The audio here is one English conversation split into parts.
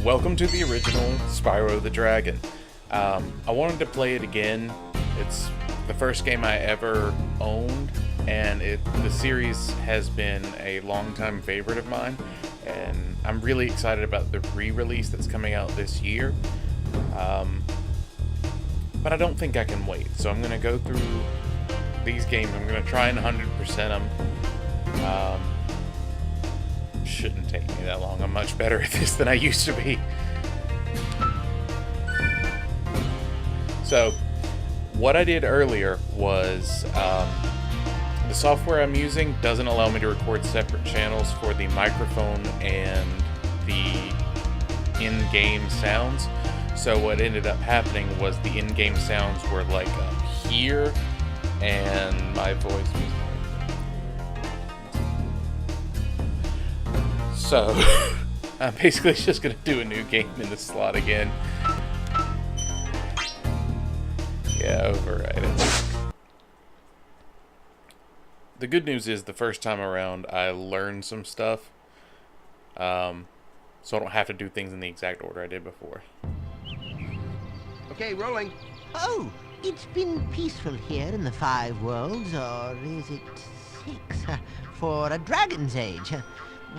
welcome to the original Spyro the Dragon. I wanted to play it again. It's the first game I ever owned, and the series has been a longtime favorite of mine, and I'm really excited about the re-release that's coming out this year. But I don't think I can wait, so I'm going to go through these games. I'm going to try and 100% them. Shouldn't take me that long. I'm much better at this than I used to be. So, what I did earlier was, the software I'm using doesn't allow me to record separate channels for the microphone and the in-game sounds. So what ended up happening was the in-game sounds were like up here, and my voice was like... So, I'm basically just going to do a new game in the slot again. Yeah, override it. The good news is the first time around I learned some stuff, so I don't have to do things in the exact order I did before. Okay, rolling. Oh, it's been peaceful here in the Five Worlds, or is it 6? For a Dragon's Age.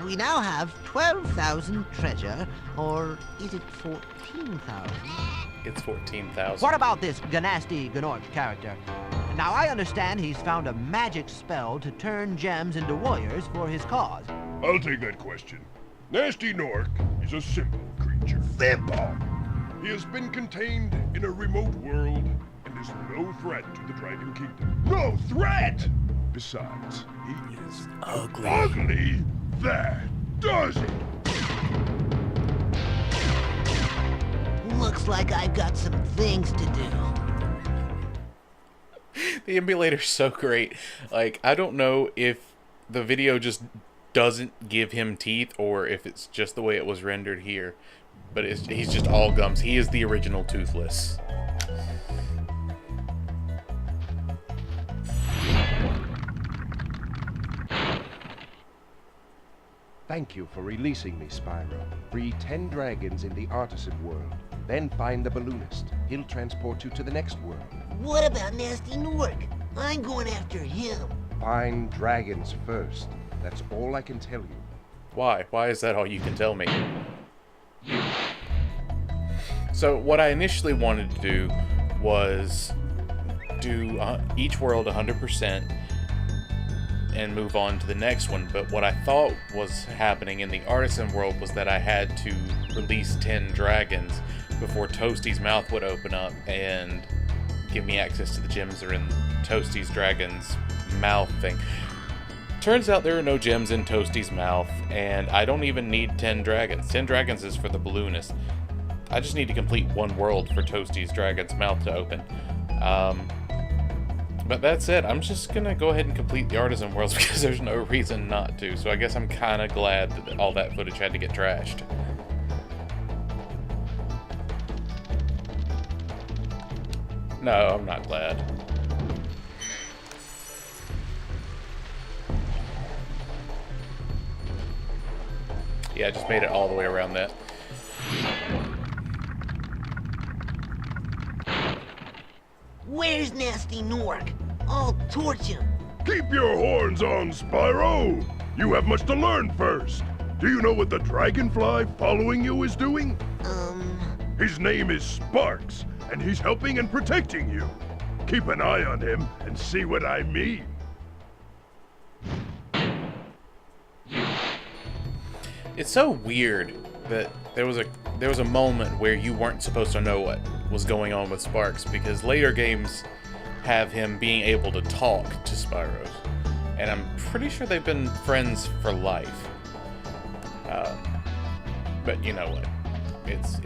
We now have 12,000 treasure, or is it 14,000? It's 14,000. What about this Ganasty Gnorc character? Now, I understand he's found a magic spell to turn gems into warriors for his cause. I'll take that question. Nasty Gnorc is a simple creature. Simple! He has been contained in a remote world and is no threat to the Dragon Kingdom. No threat! Besides, he is ugly. Ugly? That does it! Looks like I've got some things to do. The emulator's so great. Like, I don't know if the video just doesn't give him teeth or if it's just the way it was rendered here. But he's just all gums. He is the original Toothless. Thank you for releasing me, Spyro. Free 10 dragons in the Artisan world. Then find the balloonist. He'll transport you to the next world. What about Nasty Gnorc? I'm going after him. Find dragons first. That's all I can tell you. Why? Why is that all you can tell me? So what I initially wanted to do was do each world 100% and move on to the next one, but what I thought was happening in the Artisan world was that I had to release 10 dragons before Toasty's mouth would open up and give me access to the gems that are in Toasty's dragon's mouth thing. Turns out there are no gems in Toasty's mouth, and I don't even need 10 dragons. 10 dragons is for the balloonist. I just need to complete one world for Toasty's dragon's mouth to open. But that said, I'm just gonna go ahead and complete the Artisan worlds because there's no reason not to. So I guess I'm kind of glad that all that footage had to get trashed. No, I'm not glad. Yeah, I just made it all the way around that. Where's Nasty Gnorc? I'll torch him. Keep your horns on, Spyro! You have much to learn first. Do you know what the dragonfly following you is doing? His name is Sparks, and he's helping and protecting you. Keep an eye on him and see what I mean. It's so weird that there was a moment where you weren't supposed to know what was going on with Sparks, because later games have him being able to talk to Spyro, and I'm pretty sure they've been friends for life. But you know what? It's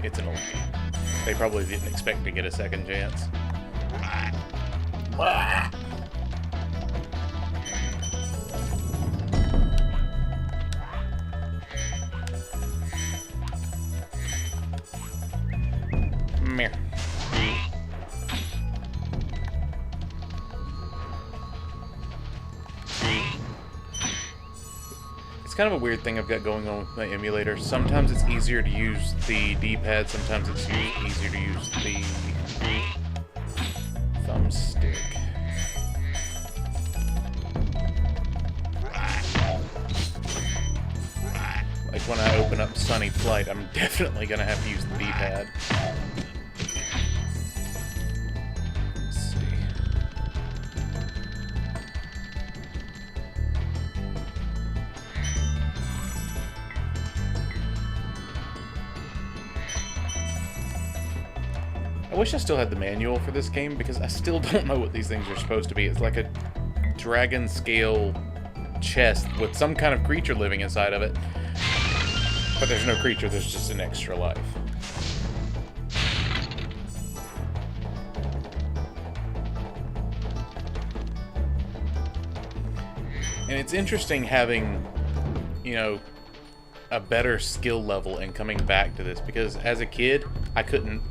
an old game. They probably didn't expect to get a second chance. Meh. It's kind of a weird thing I've got going on with my emulator. Sometimes it's easier to use the D-pad, sometimes it's easier to use the thumbstick. Like when I open up Sunny Flight, I'm definitely going to have to use the D-pad. Let's see. I wish I still had the manual for this game, because I still don't know what these things are supposed to be. It's like a dragon scale chest with some kind of creature living inside of it. But there's no creature, there's just an extra life. And it's interesting having, you know, a better skill level and coming back to this, because as a kid, I couldn't.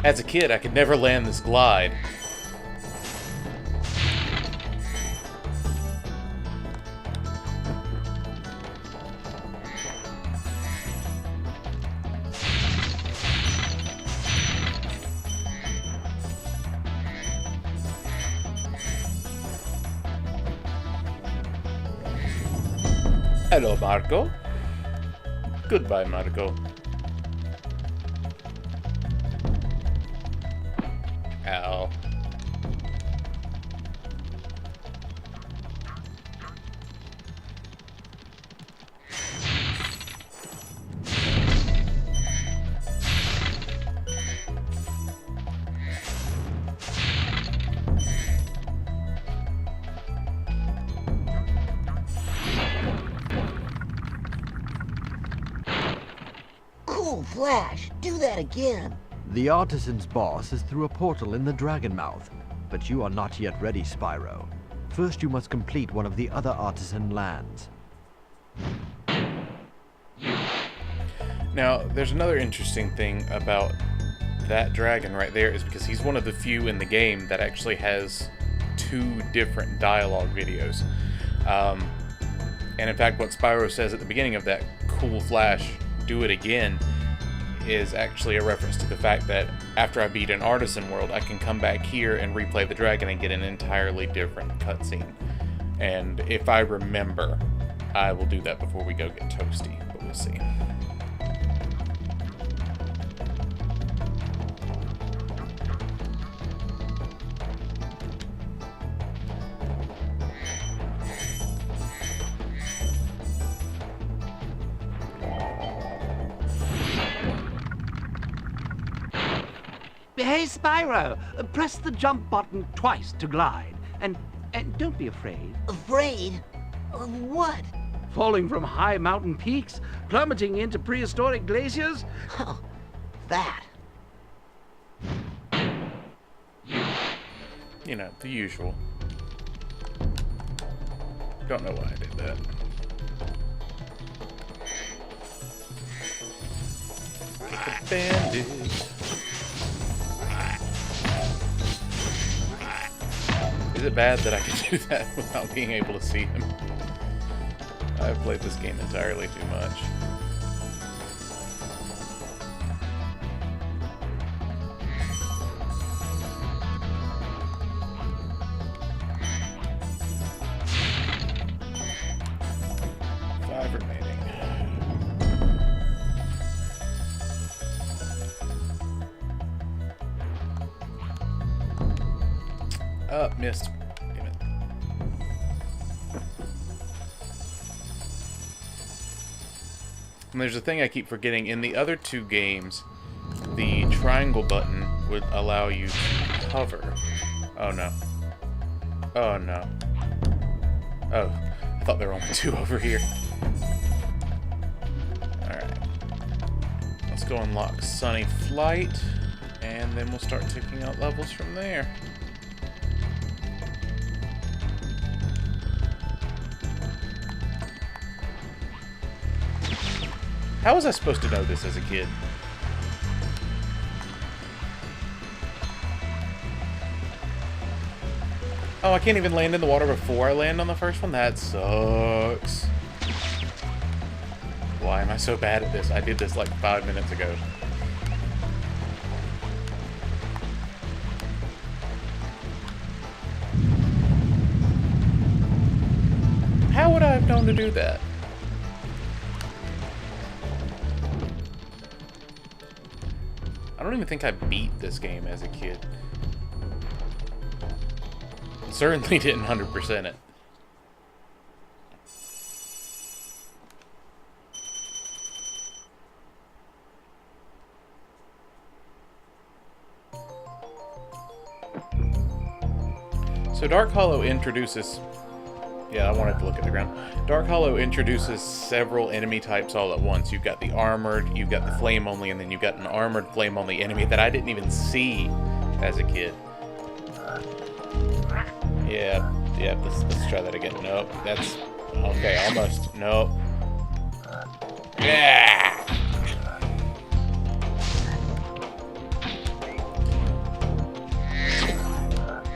As a kid, I could never land this glide. Hello, Marco. Goodbye, Marco. Ow. Cool flash. Do that again. The Artisan's boss is through a portal in the Dragon Mouth, but you are not yet ready, Spyro. First you must complete one of the other Artisan lands. Now, there's another interesting thing about that dragon right there, is because he's one of the few in the game that actually has 2 different dialogue videos. And in fact, what Spyro says at the beginning of that cool flash, do it again, is actually a reference to the fact that after I beat an Artisan world, I can come back here and replay the dragon and get an entirely different cutscene. And if I remember, I will do that before we go get Toasty, but we'll see. Hey, Spyro, press the jump button twice to glide. And don't be afraid. Afraid? Of what? Falling from high mountain peaks? Plummeting into prehistoric glaciers? Oh, that. You know, the usual. Don't know why I did that. Get the bandage. Is it bad that I can do that without being able to see him? I've played this game entirely too much. Five remaining. Missed. Damn it. And there's a thing I keep forgetting. In the other 2 games, the triangle button would allow you to hover. Oh no. Oh no. Oh, I thought there were only 2 over here. Alright. Let's go unlock Sunny Flight, and then we'll start ticking out levels from there. How was I supposed to know this as a kid? Oh, I can't even land in the water before I land on the first one? That sucks. Why am I so bad at this? I did this like 5 minutes ago. How would I have known to do that? I don't even think I beat this game as a kid. Certainly didn't 100% it. So Dark Hollow introduces... Yeah, I wanted to look at the ground. Dark Hollow introduces several enemy types all at once. You've got the armored, you've got the flame only, and then you've got an armored flame only enemy that I didn't even see as a kid. Yeah, let's try that again. Nope, that's... Okay, almost. Nope. Yeah!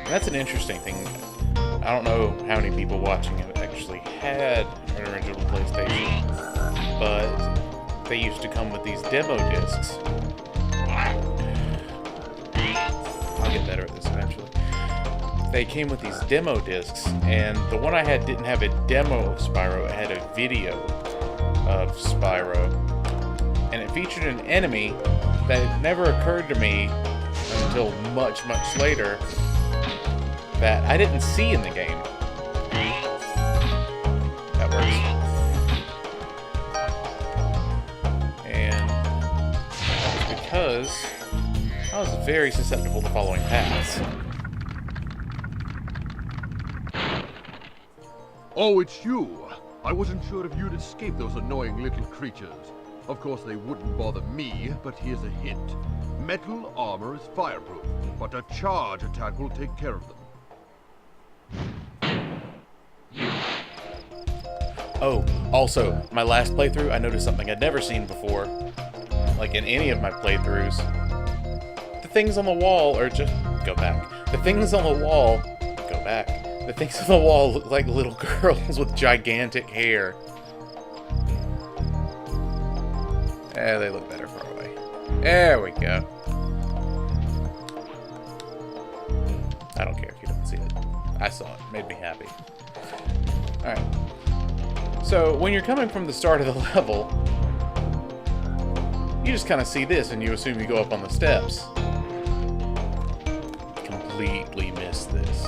That's an interesting thing. I don't know how many people watching it actually had an original PlayStation, but they used to come with these demo discs. I'll get better at this eventually. They came with these demo discs, and the one I had didn't have a demo of Spyro, it had a video of Spyro. And it featured an enemy that never occurred to me until much, much later that I didn't see in the game. That works. And that was because I was very susceptible to following paths. Oh, it's you! I wasn't sure if you'd escape those annoying little creatures. Of course, they wouldn't bother me, but here's a hint. Metal armor is fireproof, but a charge attack will take care of them. Oh, also, my last playthrough, I noticed something I'd never seen before, like in any of my playthroughs. The things on the wall are just... Go back. The things on the wall... Go back. The things on the wall look like little girls with gigantic hair. Eh, they look better far away. There we go. I don't care if you don't see it. I saw it. Made me happy. Alright. So, when you're coming from the start of the level, you just kind of see this and you assume you go up on the steps. Completely missed this.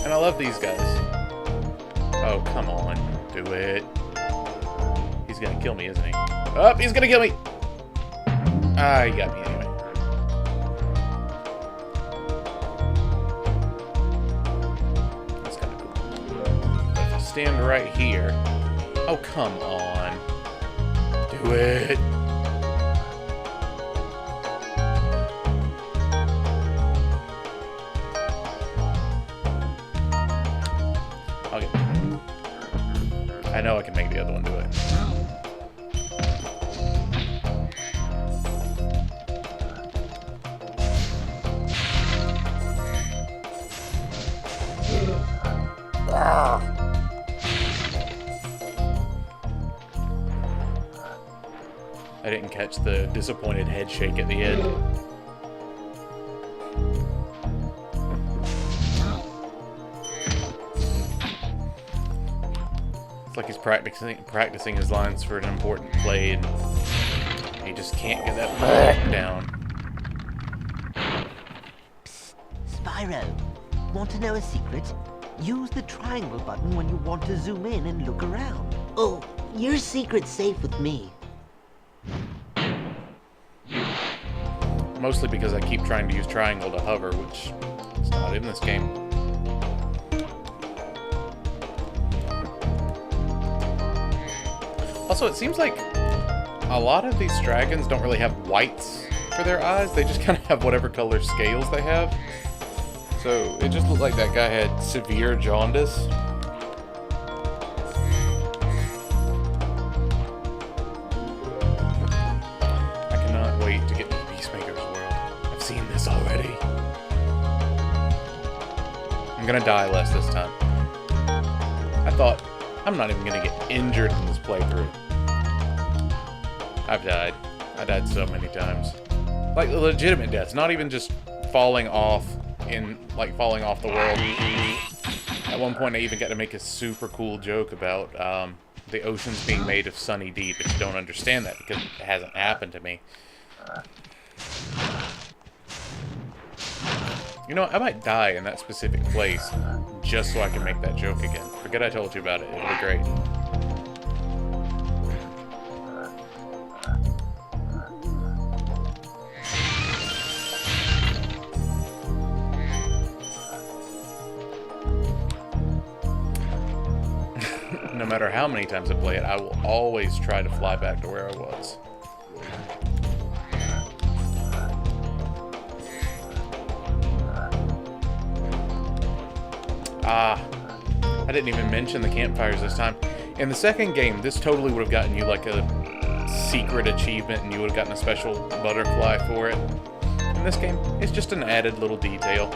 And I love these guys. Oh, come on. Do it. He's gonna kill me, isn't he? Oh, he's gonna kill me! Ah, he got me anyway. Stand right here. Oh, come on. Do it. Okay. I know I can make the other one do it. I didn't catch the disappointed head shake at the end. It's like he's practicing his lines for an important play, and he just can't get that back down. Psst, Spyro, want to know a secret? Use the triangle button when you want to zoom in and look around. Oh, your secret's safe with me. Mostly because I keep trying to use triangle to hover, which is not in this game. Also, it seems like a lot of these dragons don't really have whites for their eyes. They just kind of have whatever color scales they have. So it just looked like that guy had severe jaundice. I cannot wait to get to the Peacemaker's world. I've seen this already. I'm gonna die less this time. I thought, I'm not even gonna get injured in this playthrough. I've died. I died so many times. Like, legitimate deaths, not even just falling off falling off the world. At one point, I even got to make a super cool joke about the oceans being made of sunny D, but you don't understand that because it hasn't happened to me. You know, I might die in that specific place just so I can make that joke again. Forget I told you about it. It'll be great. No matter how many times I play it, I will always try to fly back to where I was. I didn't even mention the campfires this time. In the second game, this totally would have gotten you like a secret achievement and you would have gotten a special butterfly for it. In this game, it's just an added little detail.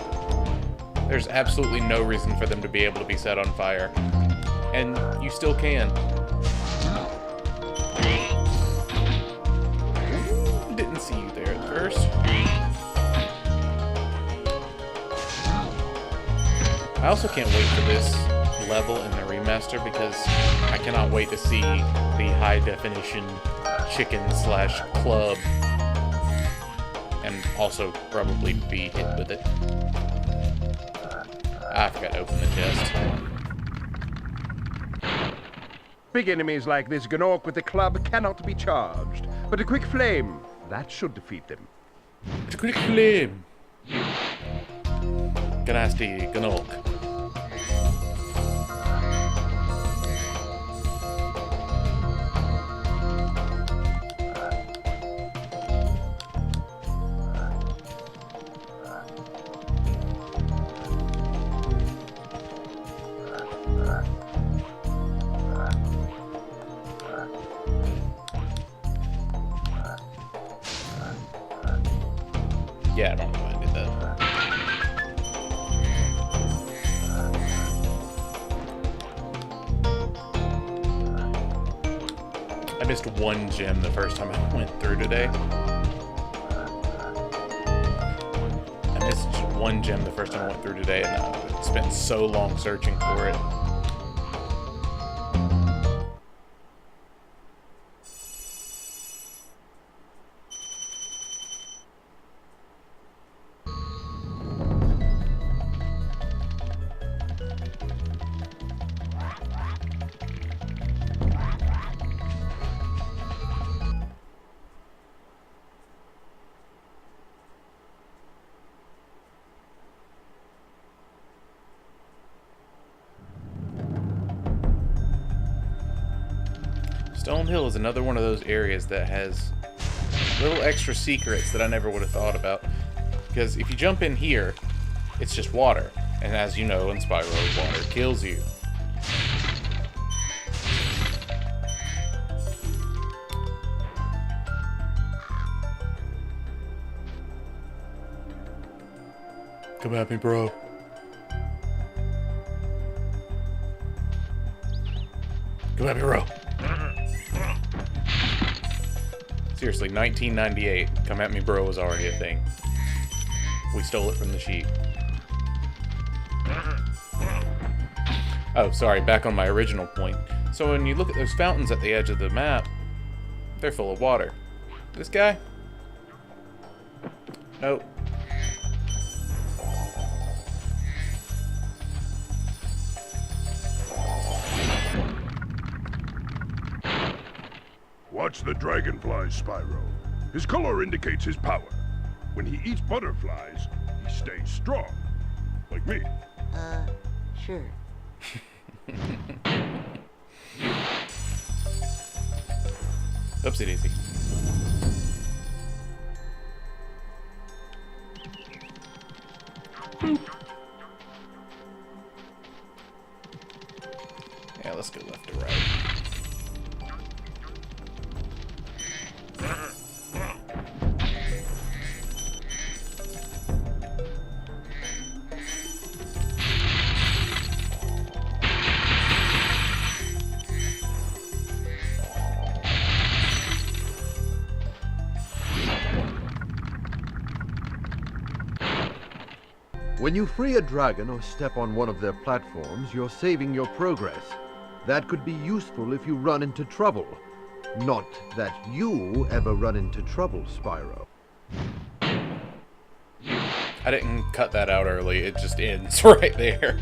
There's absolutely no reason for them to be able to be set on fire. And you still can. Didn't see you there at first. I also can't wait for this level in the remaster because I cannot wait to see the high definition chicken / club and also probably be hit with it. I forgot to open the chest. Big enemies like this Gnorc with the club cannot be charged, but a quick flame, that should defeat them. A quick flame. Toasty, Gnorc. Yeah, I don't know why I did that. I missed one gem the first time I went through today. I missed one gem the first time I went through today, and I spent so long searching for it. Stone Hill is another one of those areas that has little extra secrets that I never would have thought about. Because if you jump in here, it's just water. And as you know, in Spyro, water kills you. Come at me, bro. Come at me, bro. Seriously, 1998, come at me bro was already a thing. We stole it from the sheet. Oh, sorry, back on my original point. So when you look at those fountains at the edge of the map, they're full of water. This guy? Nope. Watch the dragonfly, Spyro. His color indicates his power. When he eats butterflies, he stays strong. Like me. Sure. Oopsie daisy. Yeah, let's go left to right. When you free a dragon or step on one of their platforms, you're saving your progress. That could be useful if you run into trouble. Not that you ever run into trouble, Spyro. I didn't cut that out early. It just ends right there.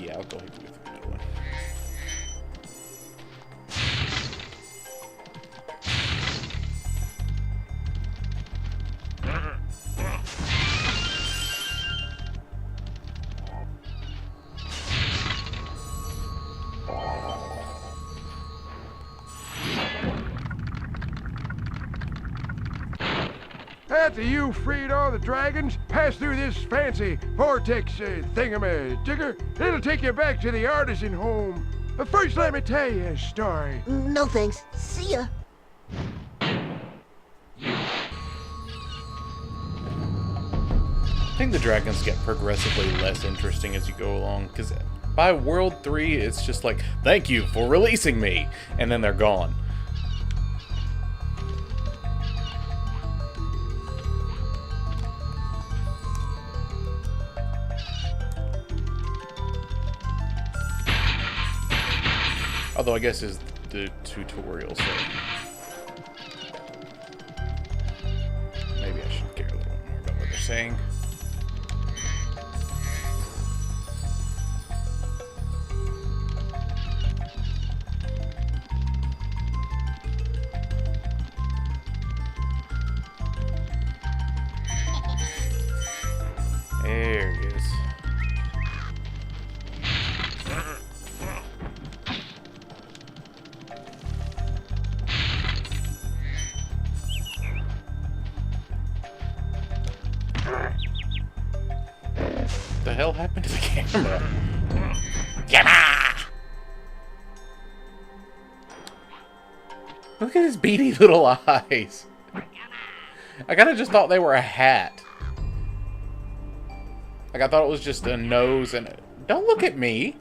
Yeah, I'll go ahead and go through that one. After you freed all the dragons, pass through this fancy vortex thingamajigger. It'll take you back to the Artisan home. But first, let me tell you a story. No thanks. See ya. I think the dragons get progressively less interesting as you go along, because by World 3, it's just like, thank you for releasing me, and then they're gone. Although I guess is the tutorial, so maybe I should care a little bit more about what they're saying. There he is. What the hell happened to the camera? Look at his beady little eyes. I kind of just thought they were a hat. Like, I thought it was just a nose and... Don't look at me!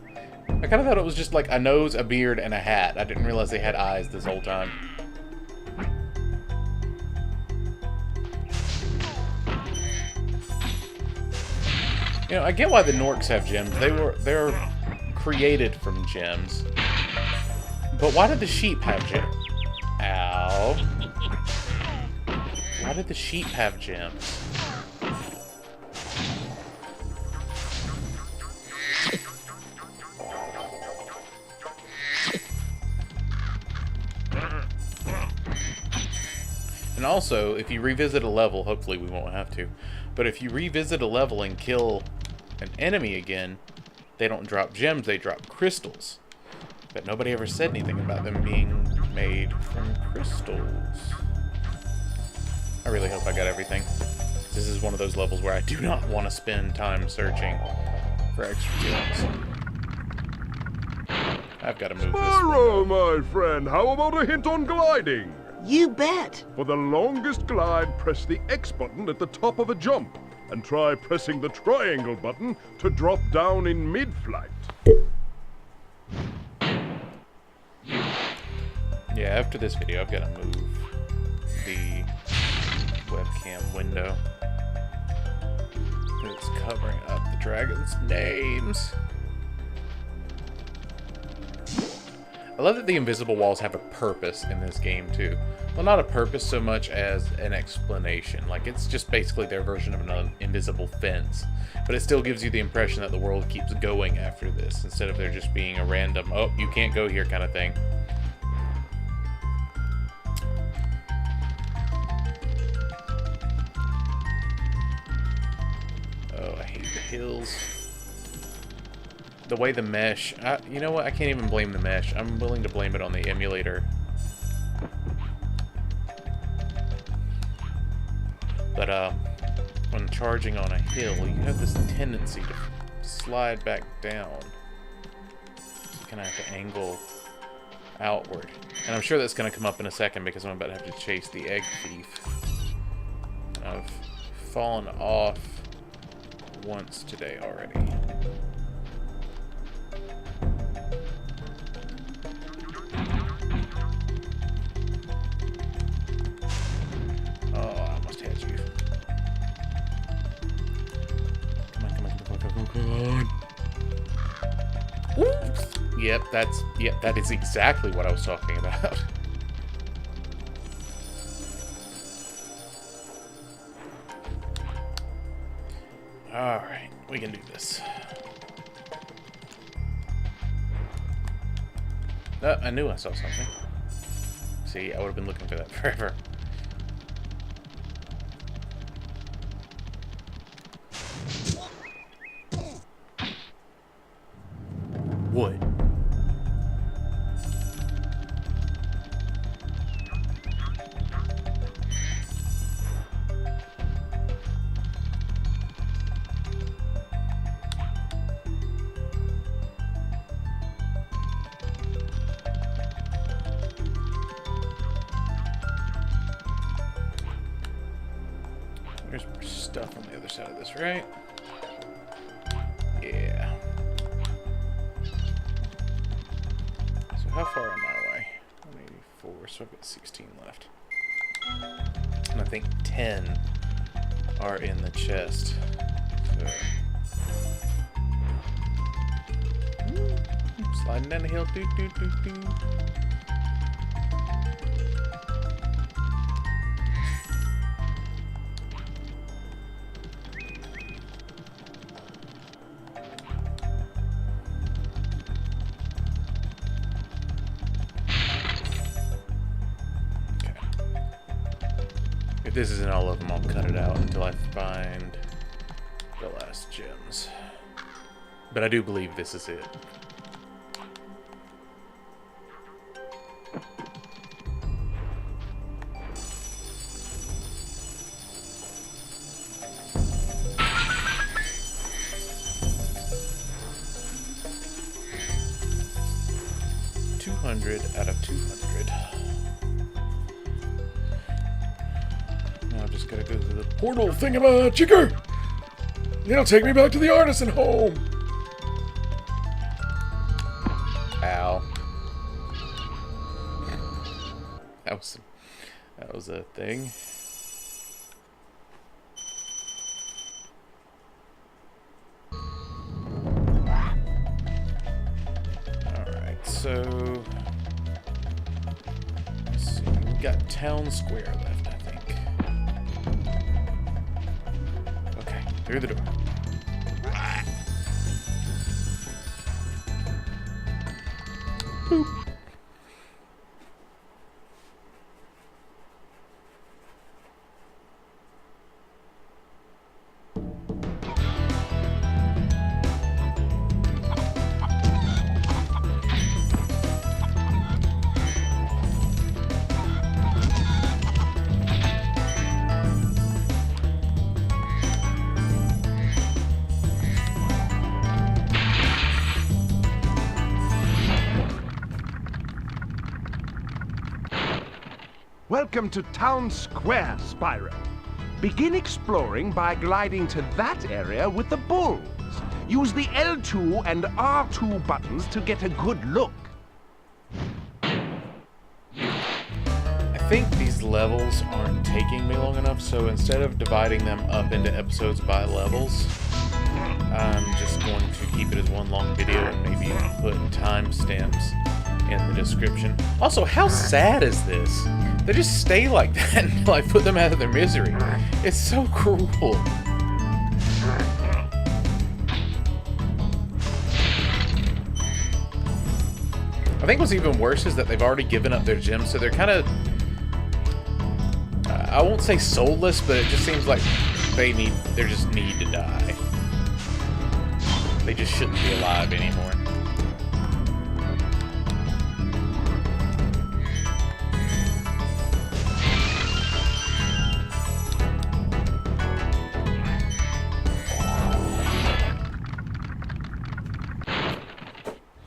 I kind of thought it was just like a nose, a beard, and a hat. I didn't realize they had eyes this whole time. You know, I get why the Norks have gems. They're created from gems. But why did the sheep have gems? Ow. Why did the sheep have gems? And also, if you revisit a level, hopefully we won't have to, but if you revisit a level and kill an enemy again, they don't drop gems, they drop crystals. But nobody ever said anything about them being made from crystals. I really hope I got everything. This is one of those levels where I do not want to spend time searching for extra gems. I've got to move Spyro, this my friend, how about a hint on gliding? You bet. For the longest glide, press the X button at the top of a jump, and try pressing the triangle button to drop down in mid-flight. Yeah, after this video, I've got to move the webcam window. It's covering up the dragon's names. I love that the invisible walls have a purpose in this game, too. Well, not a purpose so much as an explanation. Like, it's just basically their version of an invisible fence. But it still gives you the impression that the world keeps going after this, instead of there just being a random, oh, you can't go here kind of thing. Oh, I hate the hills. The way the mesh... you know what? I can't even blame the mesh. I'm willing to blame it on the emulator. But, when charging on a hill, you have this tendency to slide back down. So you kind of have to angle outward. And I'm sure that's going to come up in a second because I'm about to have to chase the egg thief. I've fallen off once today already. Yep, that is exactly what I was talking about. Alright, we can do this. I knew I saw something. See, I would have been looking for that forever. What? There's more stuff on the other side of this, right? Yeah. So how far am I away? 184, so I've got 16 left. And I think 10 are in the chest. So. Sliding down the hill. Doo, doo, doo, doo. If this isn't all of them, I'll cut it out until I find the last gems. But I do believe this is it. Out of 200. Now I just gotta go through the portal thingamajigger! It'll take me back to the Artisan home! Ow. That was a thing. Alright, so... got Town Square left, I think. Okay, through the door. Boop. Welcome to Town Square, Spyro. Begin exploring by gliding to that area with the bulls. Use the L2 and R2 buttons to get a good look. I think these levels aren't taking me long enough, so instead of dividing them up into episodes by levels, I'm just going to keep it as one long video and maybe put timestamps in the description. Also, how sad is this? They just stay like that until I put them out of their misery. It's so cruel. I think what's even worse is that they've already given up their gems, so they're kind of... I won't say soulless, but it just seems like they just need to die. They just shouldn't be alive anymore.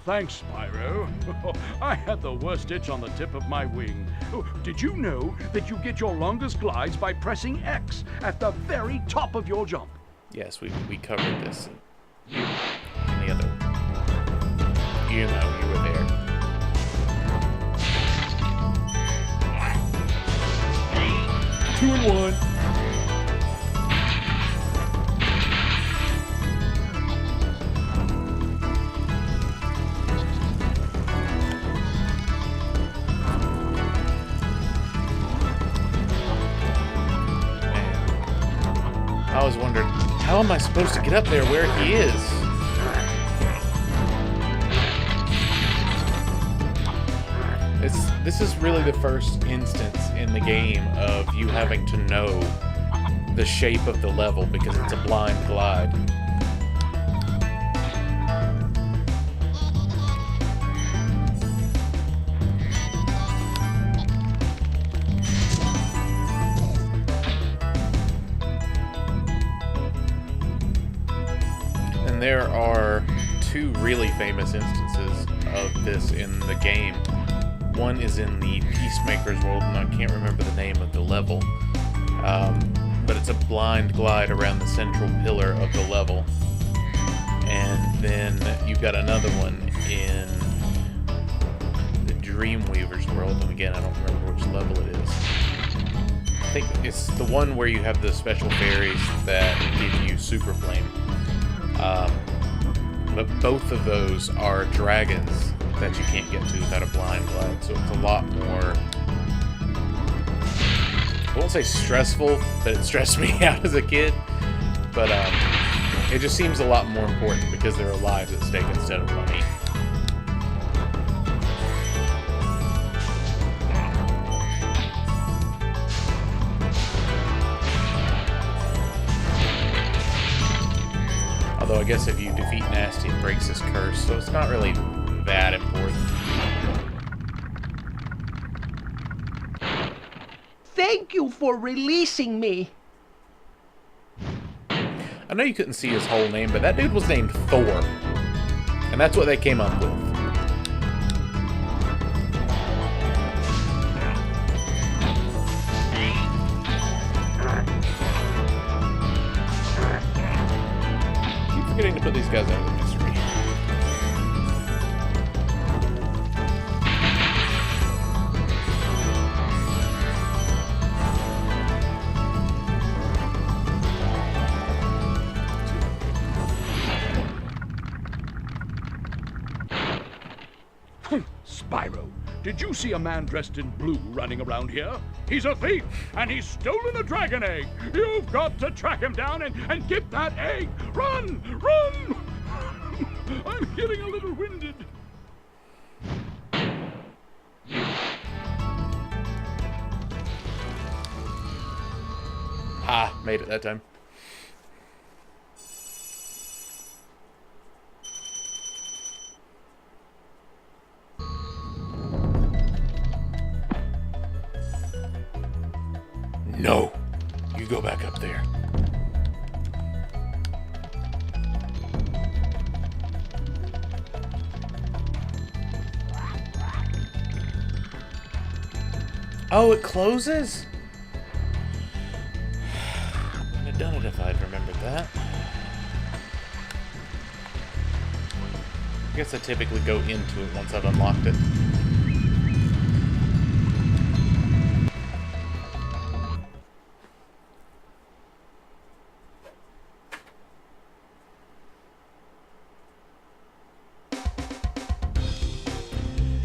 Thanks, Spyro. I had the worst itch on the tip of my wing. Oh, did you know that you get your longest glides by pressing X at the very top of your jump? Yes, we covered this in the other. You know, you were there. Two and one. always wondered, how am I supposed to get up there where he is? This is really the first instance in the game of you having to know the shape of the level because it's a blind glide. And there are two really famous instances of this in the game. One is in the Peacemaker's world, and I can't remember the name of the level. But it's a blind glide around the central pillar of the level. And then you've got another one in the Dreamweaver's world, and again, I don't remember which level it is. I think it's the one where you have the special fairies that give you Super Flame. But both of those are dragons that you can't get to without a blind glide, so it's a lot more, I won't say stressful, but it stressed me out as a kid, but it just seems a lot more important because there are lives at stake instead of money. Although I guess if you defeat Nasty, it breaks his curse, so it's not really that important. Thank you for releasing me. I know you couldn't see his whole name, but that dude was named Thor. And that's what they came up with. Keep forgetting to put these guys out of the mystery. Spyro, did you see a man dressed in blue running around here? He's a thief, and he's stolen a dragon egg. You've got to track him down and get that egg. Run! Run! I'm getting a little winded. Ha! Made it that time. No! You go back up there. Oh, it closes? I wouldn't have done it if I'd remembered that. I guess I typically go into it once I've unlocked it.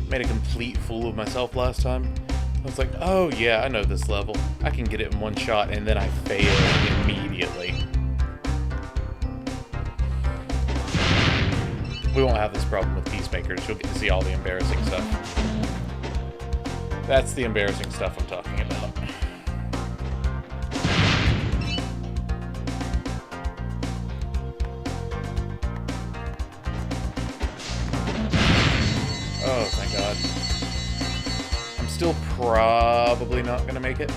Made a complete fool of myself last time. I was like, oh yeah, I know this level. I can get it in one shot, and then I failed immediately. We won't have this problem with Peacemakers. You'll get to see all the embarrassing stuff. That's the embarrassing stuff I'm talking about. Oh, thank God. I'm still probably not going to make it.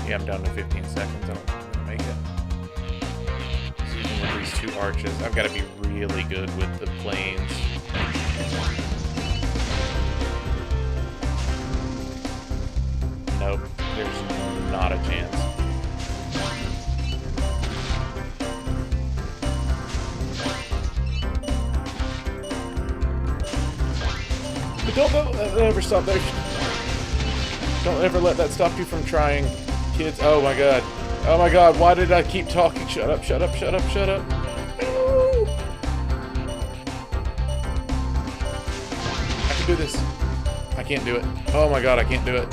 Yeah, I'm down to 15 seconds. I don't think I'm going to make it. So even with these two arches, I've got to be really good with the planes. Nope, there's not a chance. Don't ever stop there. Don't ever let that stop you from trying, kids. Oh my God. Oh my God, why did I keep talking? Shut up, shut up, shut up, shut up. No! I can do this. I can't do it. Oh my God, I can't do it.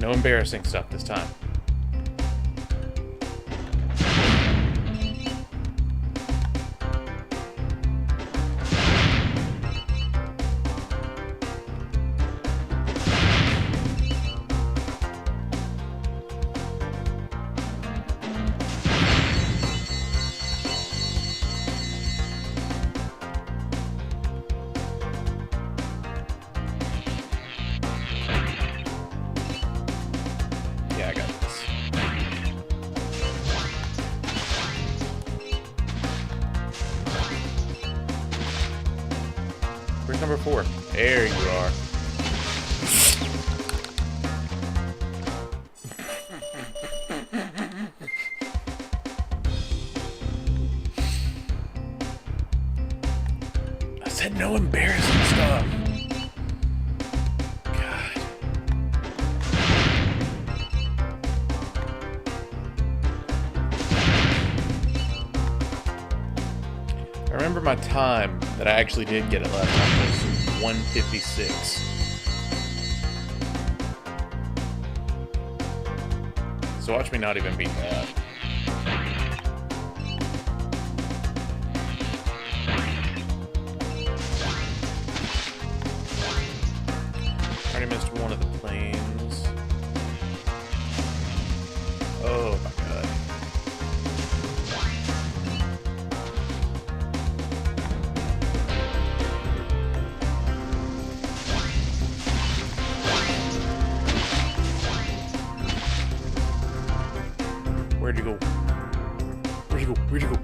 No embarrassing stuff this time. Yeah, I got this. Where's number 4? There you are. I said no embarrassing stuff. God. I remember my time that I actually did get it last time was 156. So watch me not even beat that. Already missed one of the planes. Oh my god. Where'd you go? Where'd you go? Where'd you go?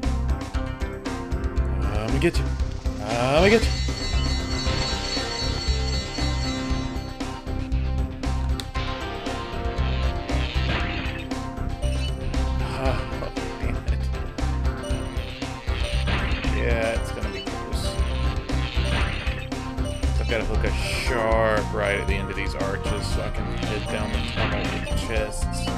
I'm gonna get you. I'm gonna get you. Oh, damn it. Yeah, it's gonna be close. I've got to hook a sharp right at the end of these arches so I can head down the tunnel with the chests.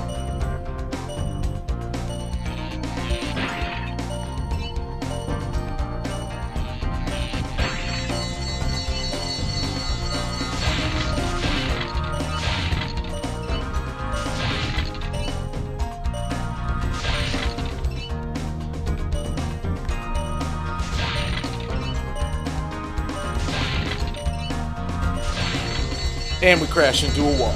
And we crash into a wall.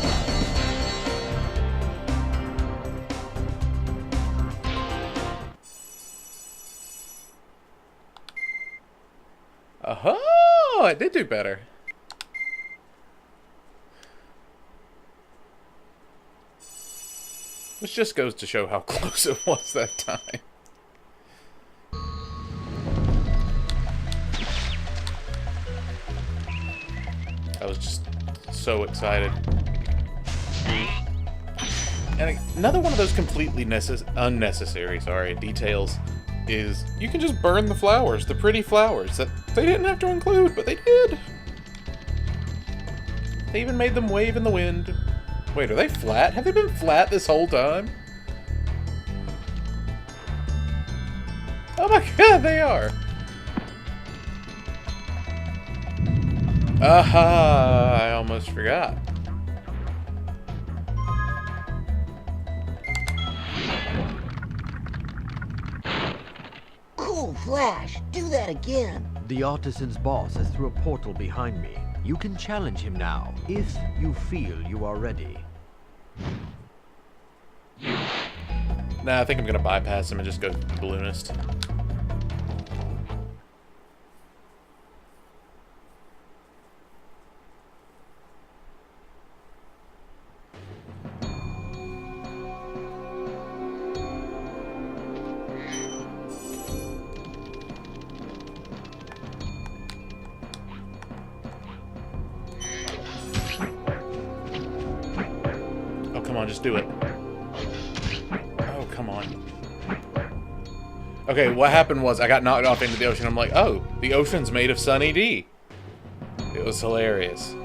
Oh, I did do better. Which just goes to show how close it was that time. I was just so excited. And another one of those completely unnecessary, details is you can just burn the flowers, the pretty flowers that they didn't have to include, but they did. They even made them wave in the wind. Wait, are they flat? Have they been flat this whole time? Oh my god, they are! Aha! I almost forgot. Cool flash. Do that again. The Artisan's boss is through a portal behind me. You can challenge him now, if you feel you are ready. Nah, I think I'm gonna bypass him and just go balloonist. Come on, just do it. Oh, come on. Okay, what happened was I got knocked off into the ocean. I'm like, oh, the ocean's made of Sunny D. It was hilarious.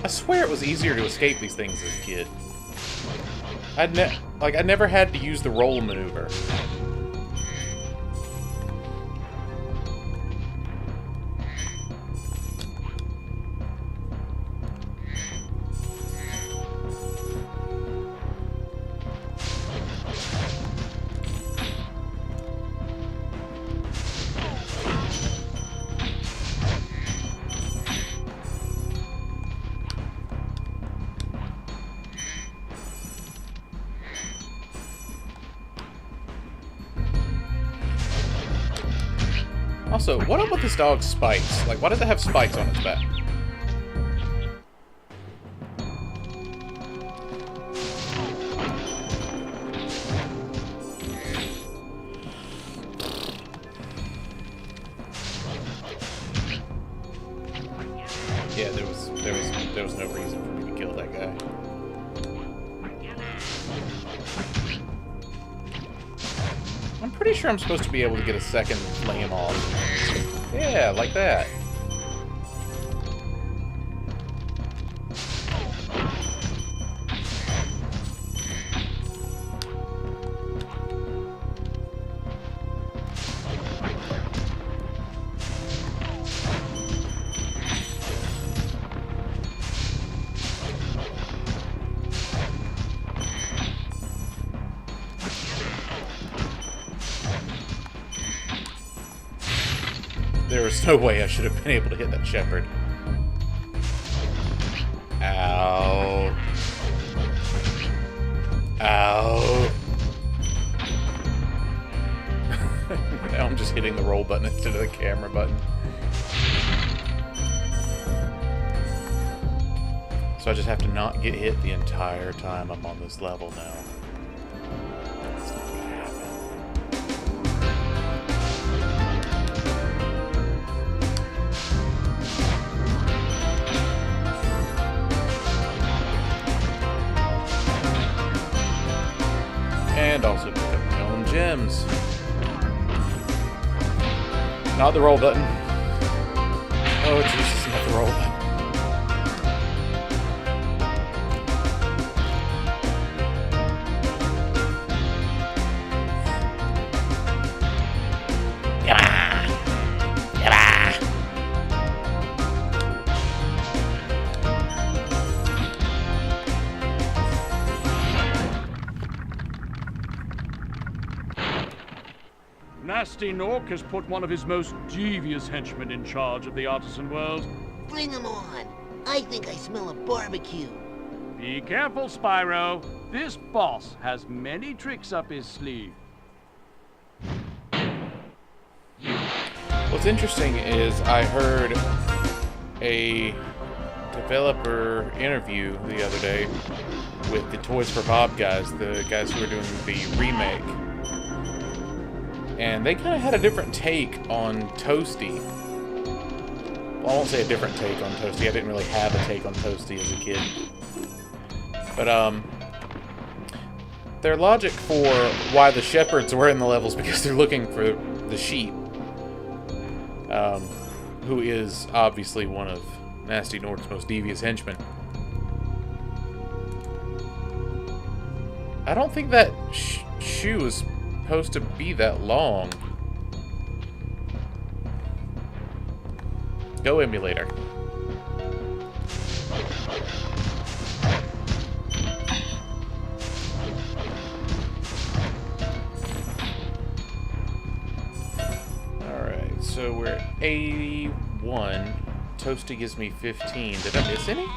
I swear it was easier to escape these things as a kid. I never had to use the roll maneuver. Also, what up with this dog's spikes? Like, why does it have spikes on its back? Yeah, there was no reason for me to kill that guy. I'm pretty sure I'm supposed to be able to get a second flame off. Yeah, like that. There was no way I should have been able to hit that shepherd. Ow. Ow. Now I'm just hitting the roll button instead of the camera button. So I just have to not get hit the entire time I'm on this level now. It's not gonna happen. And also pick up my own gems. Not the roll button. Oh, Jesus, not the roll button. Nasty Nork has put one of his most devious henchmen in charge of the Artisan world. Bring him on. I think I smell a barbecue. Be careful, Spyro. This boss has many tricks up his sleeve. What's interesting is I heard a developer interview the other day with the Toys for Bob guys, the guys who are doing the remake. And they kind of had a different take on Toasty. Well, I won't say a different take on Toasty. I didn't really have a take on Toasty as a kid. But, their logic for why the shepherds were in the levels because they're looking for the sheep. Who is obviously one of Nasty Nork's most devious henchmen. I don't think that shoe is supposed to be that long. Go, emulator. Alright, so we're at 81. Toasty gives me 15. Did I miss any?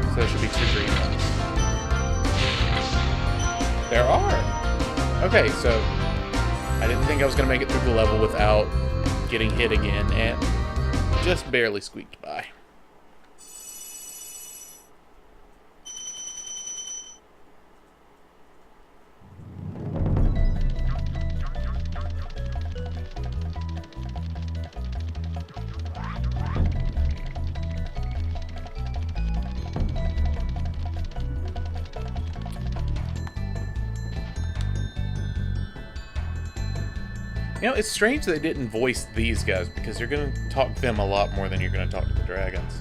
So there should be 2 green ones. There are! Okay, so I didn't think I was going to make it through the level without getting hit again, and just barely squeaked by. You know, it's strange they didn't voice these guys, because you're going to talk to them a lot more than you're going to talk to the dragons.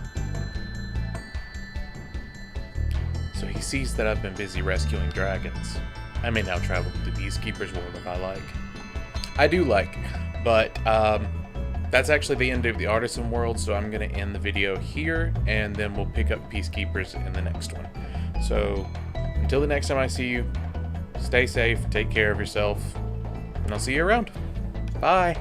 So he sees that I've been busy rescuing dragons. I may now travel to the Peacekeeper's world if I like. I do like, but that's actually the end of the Artisan world, so I'm going to end the video here, and then we'll pick up Peacekeepers in the next one. So, until the next time I see you, stay safe, take care of yourself, and I'll see you around. Bye!